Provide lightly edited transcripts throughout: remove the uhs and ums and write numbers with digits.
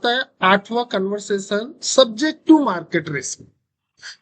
है 8वां conversation, subject to market risk.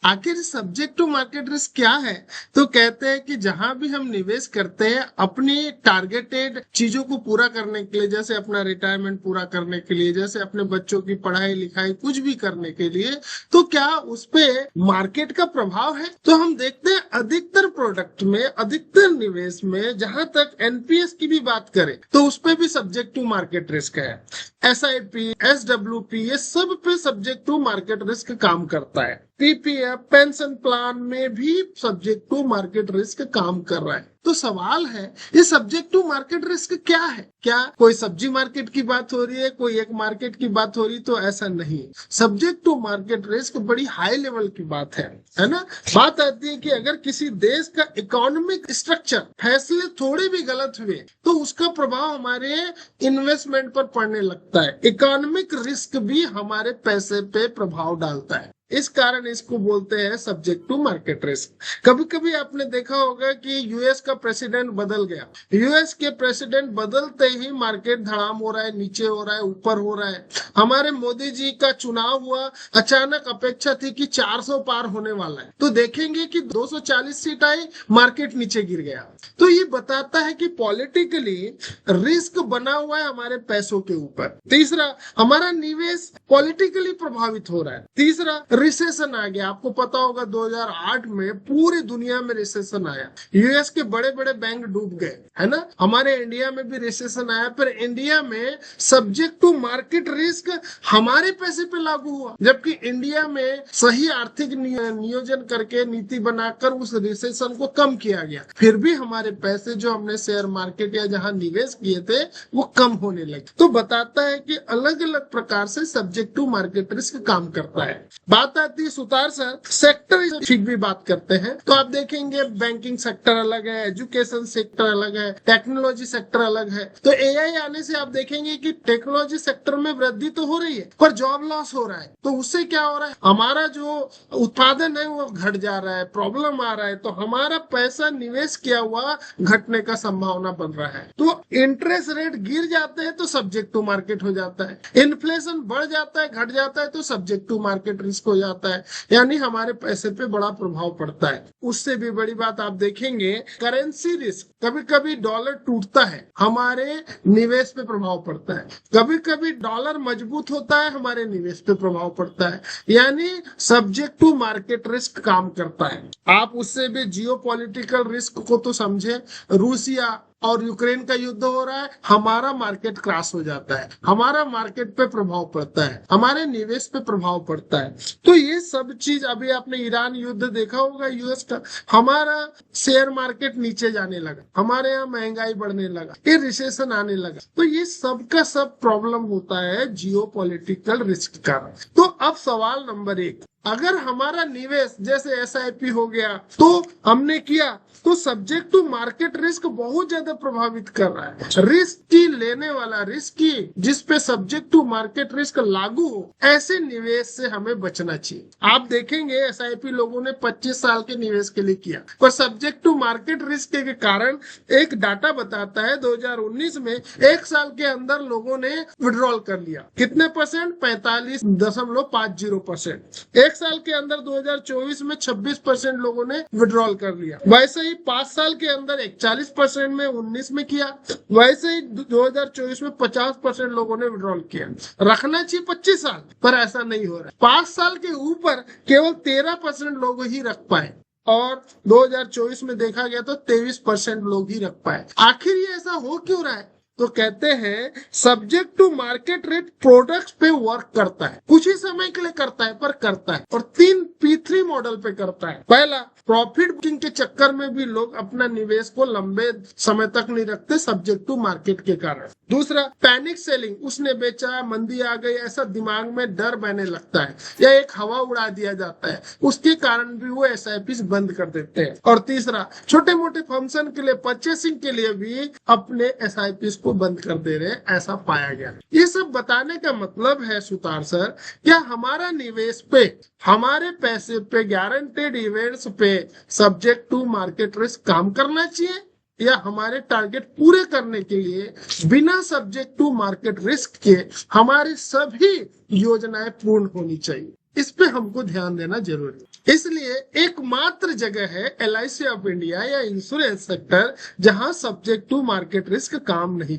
आखिर सब्जेक्ट टू मार्केट रिस्क क्या है? तो कहते हैं कि जहां भी हम निवेश करते हैं अपनी टारगेटेड चीजों को पूरा करने के लिए, जैसे अपना रिटायरमेंट पूरा करने के लिए, जैसे अपने बच्चों की पढ़ाई लिखाई कुछ भी करने के लिए, तो क्या उस पे मार्केट का प्रभाव है? तो हम देखते हैं अधिकतर प्रोडक्ट में, अधिकतर निवेश में, जहां तक एनपीएस की भी बात करें तो उस पे भी सब्जेक्ट टू मार्केट रिस्क है। एसआईपी, एसडब्ल्यूपी, ये सब पे सब्जेक्ट टू मार्केट रिस्क काम करता है। पीपीएफ, पेंशन प्लान में भी सब्जेक्ट टू मार्केट रिस्क काम कर रहा है। तो सवाल है, ये सब्जेक्ट टू मार्केट रिस्क क्या है? क्या कोई सब्जी मार्केट की बात हो रही है, कोई एक मार्केट की बात हो रही? तो ऐसा नहीं। सब्जेक्ट टू मार्केट रिस्क बड़ी हाई लेवल की बात है ना। बात आती है कि अगर किसी देश का इकोनॉमिक स्ट्रक्चर, फैसले थोड़े भी गलत हुए तो उसका प्रभाव हमारे इन्वेस्टमेंट पर पड़ने लगता है। इकोनॉमिक रिस्क भी हमारे पैसे पे प्रभाव डालता है, इस कारण इसको बोलते हैं सब्जेक्ट टू मार्केट रिस्क। कभी कभी आपने देखा होगा कि यूएस का प्रेसिडेंट बदल गया, यूएस के प्रेसिडेंट बदलते ही मार्केट धड़ाम हो रहा है, नीचे हो रहा है, ऊपर हो रहा है। हमारे मोदी जी का चुनाव हुआ, अचानक अपेक्षा थी कि 400 पार होने वाला है, तो देखेंगे कि 240 सीट आई, मार्केट नीचे गिर गया। तो ये बताता है कि पॉलिटिकली रिस्क बना हुआ है हमारे पैसों के ऊपर। तीसरा, हमारा निवेश पॉलिटिकली प्रभावित हो रहा है। तीसरा, रिसेशन आ गया। आपको पता होगा 2008 में पूरी दुनिया में रिसेशन आया, यूएस के बड़े बड़े बैंक डूब गए, है ना। हमारे इंडिया में भी रिसेशन आया, पर इंडिया में सब्जेक्ट टू मार्केट रिस्क हमारे पैसे पे लागू हुआ, जबकि इंडिया में सही आर्थिक नियोजन करके, नीति बनाकर उस रिसेशन को कम किया गया। फिर भी हमारे पैसे जो हमने शेयर मार्केट या जहां निवेश किए थे वो कम होने लगे। तो बताता है कि अलग अलग प्रकार से सब्जेक्ट टू मार्केट रिस्क काम करता है। बात आती है सुतार सर, सेक्टर ठीक भी बात करते हैं तो आप देखेंगे बैंकिंग सेक्टर अलग है, एजुकेशन सेक्टर अलग है, टेक्नोलॉजी सेक्टर अलग है। तो एआई आने से आप देखेंगे कि टेक्नोलॉजी सेक्टर में वृद्धि तो हो रही है पर जॉब लॉस हो रहा है। तो उससे क्या हो रहा है, हमारा जो उत्पादन है वो घट जा रहा है, प्रॉब्लम आ रहा है, तो हमारा पैसा निवेश किया हुआ घटने का संभावना बन रहा है। तो इंटरेस्ट रेट गिर जाते हैं तो सब्जेक्ट टू मार्केट हो जाता है, इन्फ्लेशन बढ़ जाता है, घट जाता है तो सब्जेक्ट टू मार्केट रिस्क हो जाता है, यानी हमारे पैसे पे बड़ा प्रभाव पड़ता है। उससे भी बड़ी बात आप देखेंगे करेंसी रिस्क, कभी कभी डॉलर टूटता है, हमारे निवेश पे प्रभाव पड़ता है। कभी कभी डॉलर मजबूत होता है, हमारे निवेश पे प्रभाव पड़ता है। यानी सब्जेक्ट टू मार्केट रिस्क काम करता है। आप उससे भी जियोपॉलिटिकल रिस्क को तो समझे, रूसिया और यूक्रेन का युद्ध हो रहा है, हमारा मार्केट क्रैश हो जाता है, हमारा मार्केट पे प्रभाव पड़ता है, हमारे निवेश पे प्रभाव पड़ता है। तो ये सब चीज, अभी आपने ईरान युद्ध देखा होगा यूएस का, हमारा शेयर मार्केट नीचे जाने लगा, हमारे यहाँ महंगाई बढ़ने लगा, ये रिसेशन आने लगा। तो ये सब का सब प्रॉब्लम होता है जियोपॉलिटिकल रिस्क का। तो अब सवाल नंबर 1, अगर हमारा निवेश जैसे एसआईपी हो गया तो हमने किया, तो सब्जेक्ट टू मार्केट रिस्क बहुत ज्यादा प्रभावित कर रहा है। रिस्क की लेने वाला, रिस्क की जिसपे सब्जेक्ट टू मार्केट रिस्क लागू हो, ऐसे निवेश से हमें बचना चाहिए। आप देखेंगे एसआईपी लोगों ने 25 साल के निवेश के लिए किया, पर सब्जेक्ट टू मार्केट रिस्क के कारण एक डाटा बताता है 2019 में 1 साल के अंदर लोगों ने विड्रॉल कर लिया। कितने परसेंट? 45.50%। 1 साल के अंदर 2024 में 26% लोगों ने विड्रॉल कर लिया। वैसे ही 5 साल के अंदर 41% में 19 में किया, वैसे ही 2024 में 50% लोगों ने विड्रॉल किया। रखना चाहिए 25 साल, पर ऐसा नहीं हो रहा। 5 साल के ऊपर केवल 13% लोग ही रख पाए और 2024 में देखा गया तो 23% लोग ही रख पाए। आखिर ये ऐसा हो क्यों रहा है? तो कहते हैं subject to market rate products पे वर्क करता है, कुछ ही समय के लिए करता है पर करता है, और 3 P3 मॉडल पे करता है। पहला, प्रॉफिट बुकिंग के चक्कर में भी लोग अपना निवेश को लंबे समय तक नहीं रखते सब्जेक्ट टू मार्केट के कारण। दूसरा, पैनिक सेलिंग, उसने बेचा, मंदी आ गई, ऐसा दिमाग में डर बहने लगता है या एक हवा उड़ा दिया जाता है, उसके कारण भी वो एसआईपी बंद कर देते हैं। और तीसरा, छोटे मोटे फंक्शन के लिए, परचेसिंग के लिए भी अपने एसआईपी को बंद कर दे रहे हैं, ऐसा पाया गया। ये सब बताने का मतलब है सुतार सर, क्या हमारा निवेश पे, हमारे पैसे पे, गारंटेड इवेंट्स पे सब्जेक्ट टू मार्केट रिस्क काम करना चाहिए या हमारे टारगेट पूरे करने के लिए बिना सब्जेक्ट टू मार्केट रिस्क के हमारी सभी योजनाएं पूर्ण होनी चाहिए। इस पे हमको ध्यान देना जरूरी है। इसलिए एकमात्र जगह है LIC ऑफ इंडिया या इंश्योरेंस सेक्टर जहां सब्जेक्ट टू मार्केट रिस्क काम नहीं